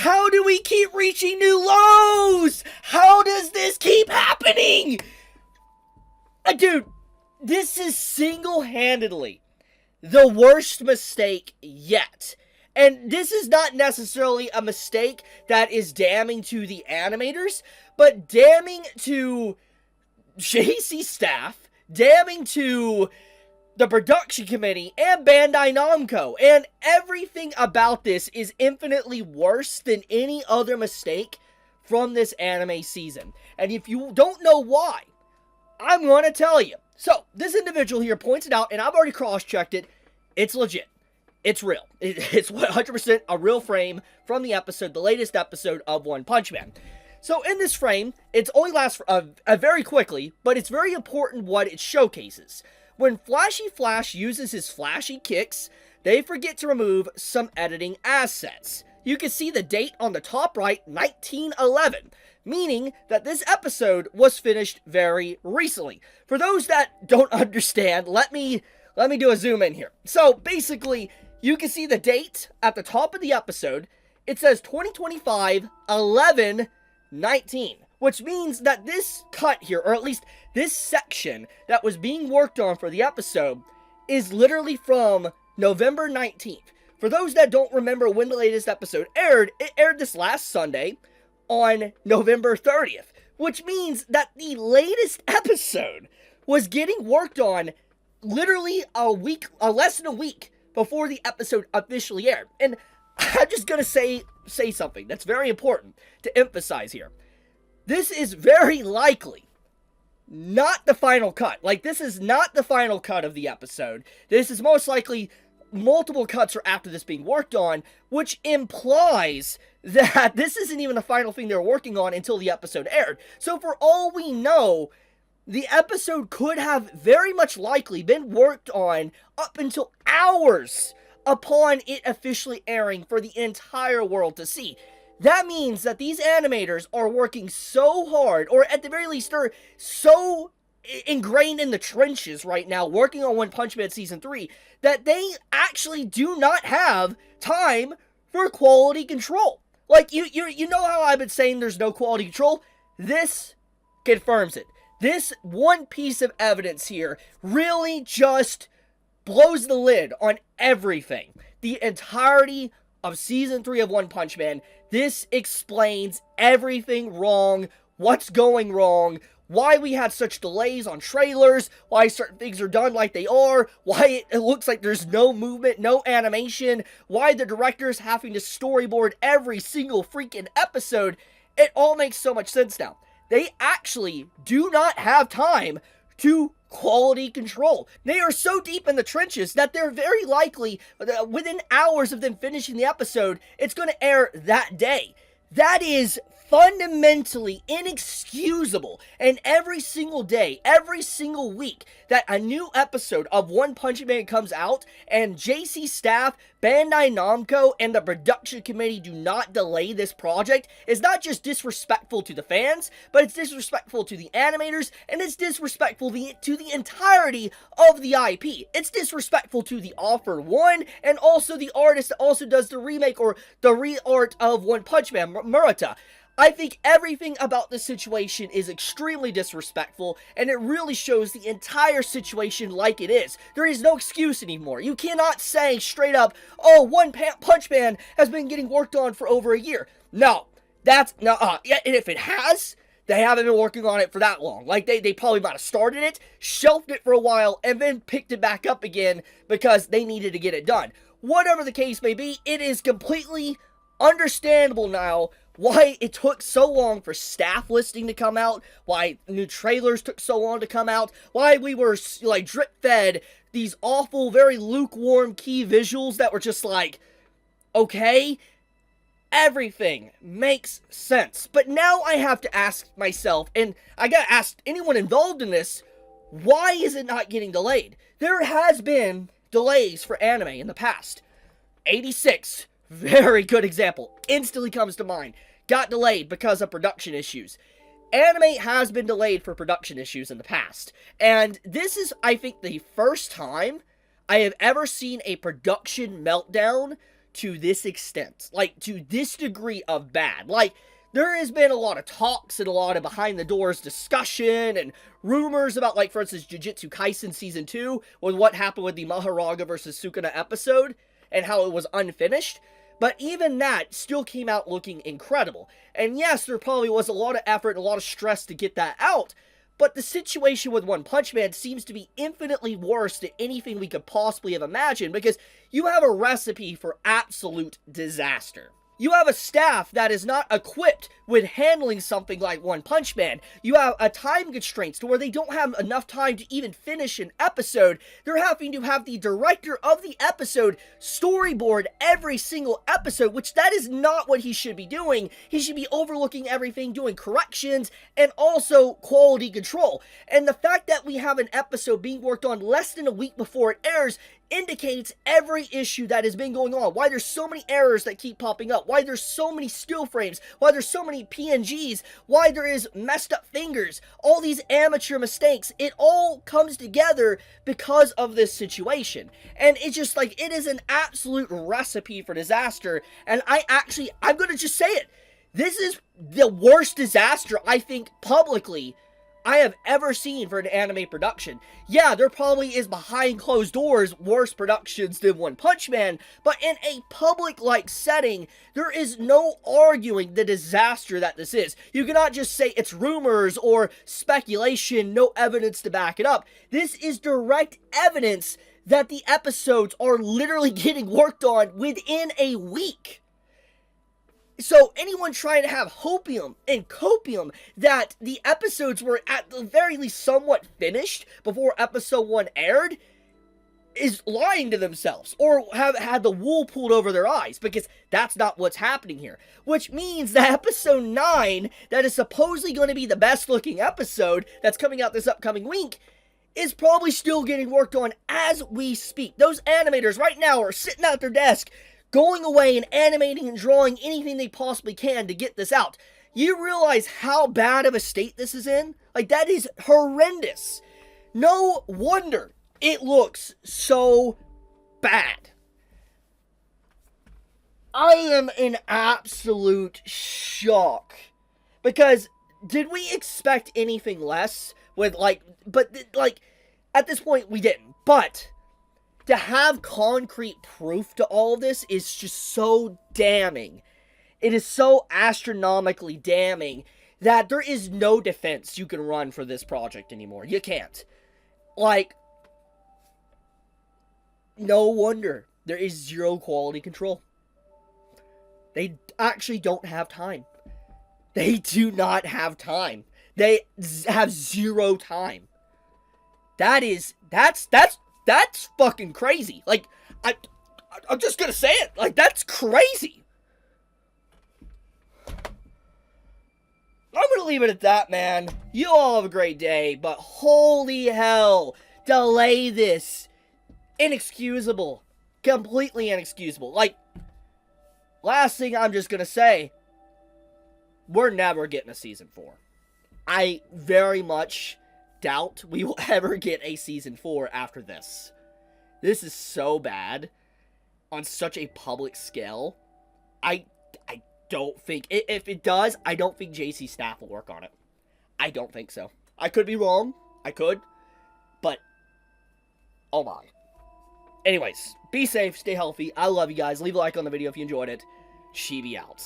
How do we keep reaching new lows? How does this keep happening? Dude, this is single-handedly the worst mistake yet. And this is not necessarily a mistake that is damning to the animators, but damning to JC staff, damning to the production committee, and Bandai Namco. And everything about this is infinitely worse than any other mistake from this anime season. And if you don't know why, I'm going to tell you. So, this individual here points it out, and I've already cross-checked it. It's legit. It's real. It's 100% a real frame from the episode, the latest episode of One Punch Man. So, in this frame, it only lasts very quickly, but it's very important what it showcases. When Flashy Flash uses his flashy kicks, they forget to remove some editing assets. You can see the date on the top right, 1911. Meaning that this episode was finished very recently. For those that don't understand, let me do a zoom in here. So basically, you can see the date at the top of the episode. It says 2025-11-19, which means that this cut here, or at least this section that was being worked on for the episode, is literally from November 19th. For those that don't remember when the latest episode aired, it aired this last Sunday, on November 30th, which means that the latest episode was getting worked on literally less than a week before the episode officially aired. And I'm just gonna say something that's very important to emphasize here. This is very likely not the final cut. Like, this is not the final cut of the episode. This is most likely multiple cuts are after this being worked on, which implies that this isn't even the final thing they're working on until the episode aired. So for all we know, the episode could have very much likely been worked on up until hours upon it officially airing for the entire world to see. That means that these animators are working so hard, or at the very least, they're so ingrained in the trenches right now, working on One Punch Man Season 3, that they actually do not have time for quality control. Like, you know how I've been saying there's no quality control? This confirms it. This one piece of evidence here really just blows the lid on everything. The entirety of Season 3 of One Punch Man. This explains everything wrong, what's going wrong, why we had such delays on trailers, why certain things are done like they are, why it looks like there's no movement, no animation, why the director's having to storyboard every single freaking episode. It all makes so much sense now. They actually do not have time to quality control. They are so deep in the trenches that they're very likely, within hours of them finishing the episode, it's going to air that day. That is fundamentally inexcusable. And every single day, every single week that a new episode of One Punch Man comes out and JC staff, Bandai Namco, and the production committee do not delay this project is not just disrespectful to the fans, but it's disrespectful to the animators, and it's disrespectful to the entirety of the IP. It's disrespectful to the Offer One, and also the artist that also does the remake or the re-art of One Punch Man, Murata. I think everything about this situation is extremely disrespectful, and it really shows the entire situation like it is. There is no excuse anymore. You cannot say straight up, oh, One Punch Man has been getting worked on for over a year. No, yeah, and if it has, they haven't been working on it for that long. Like, they probably might have started it, shelved it for a while, and then picked it back up again because they needed to get it done. Whatever the case may be, it is completely understandable now why it took so long for staff listing to come out, why new trailers took so long to come out, why we were, like, drip-fed these awful, very lukewarm key visuals that were just like, okay, everything makes sense. But now I have to ask myself, and I gotta ask anyone involved in this, why is it not getting delayed? There has been delays for anime in the past. 86, very good example, instantly comes to mind. Got delayed because of production issues. Anime has been delayed for production issues in the past. And this is, I think, the first time I have ever seen a production meltdown to this extent, like to this degree of bad. Like, there has been a lot of talks and a lot of behind the doors discussion and rumors about, like, for instance, Jujutsu Kaisen Season 2, with what happened with the Maharaga versus Sukuna episode, and how it was unfinished. But even that still came out looking incredible. And yes, there probably was a lot of effort and a lot of stress to get that out, but the situation with One Punch Man seems to be infinitely worse than anything we could possibly have imagined, because you have a recipe for absolute disaster. You have a staff that is not equipped with handling something like One Punch Man. You have a time constraints to where they don't have enough time to even finish an episode. They're having to have the director of the episode storyboard every single episode, which that is not what he should be doing. He should be overlooking everything, doing corrections, and also quality control. And the fact that we have an episode being worked on less than a week before it airs indicates every issue that has been going on. Why there's so many errors that keep popping up. Why there's so many still frames. Why there's so many PNGs. Why there is messed up fingers. All these amateur mistakes. It all comes together because of this situation. And it's just like, it is an absolute recipe for disaster. And I'm gonna just say it. This is the worst disaster, I think, publicly, I have ever seen for an anime production. Yeah, there probably is behind closed doors worse productions than One Punch Man, but in a public-like setting, there is no arguing the disaster that this is. You cannot just say it's rumors or speculation, no evidence to back it up. This is direct evidence that the episodes are literally getting worked on within a week. So anyone trying to have hopium and copium that the episodes were at the very least somewhat finished before episode 1 aired is lying to themselves, or have had the wool pulled over their eyes, because that's not what's happening here. Which means that episode 9, that is supposedly going to be the best looking episode that's coming out this upcoming week, is probably still getting worked on as we speak. Those animators right now are sitting at their desk, going away and animating and drawing anything they possibly can to get this out. You realize how bad of a state this is in? Like, that is horrendous. No wonder it looks so bad. I am in absolute shock. Because, did we expect anything less? At this point, we didn't. But to have concrete proof to all of this is just so damning. It is so astronomically damning that there is no defense you can run for this project anymore. You can't. Like, no wonder there is zero quality control. They actually don't have time. They do not have time. They have zero time. That's fucking crazy. Like, I'm just gonna say it. Like, that's crazy. I'm gonna leave it at that, man. You all have a great day, but holy hell, delay this. Inexcusable. Completely inexcusable. Like, last thing I'm just gonna say, we're never getting a season 4. I very much doubt we will ever get a season 4 after this. This is so bad on such a public scale. I don't think, if it does, I don't think JC staff will work on it. I don't think so. I could be wrong. I could. But, oh my. Anyways, be safe, stay healthy. I love you guys. Leave a like on the video if you enjoyed it. Chibi out.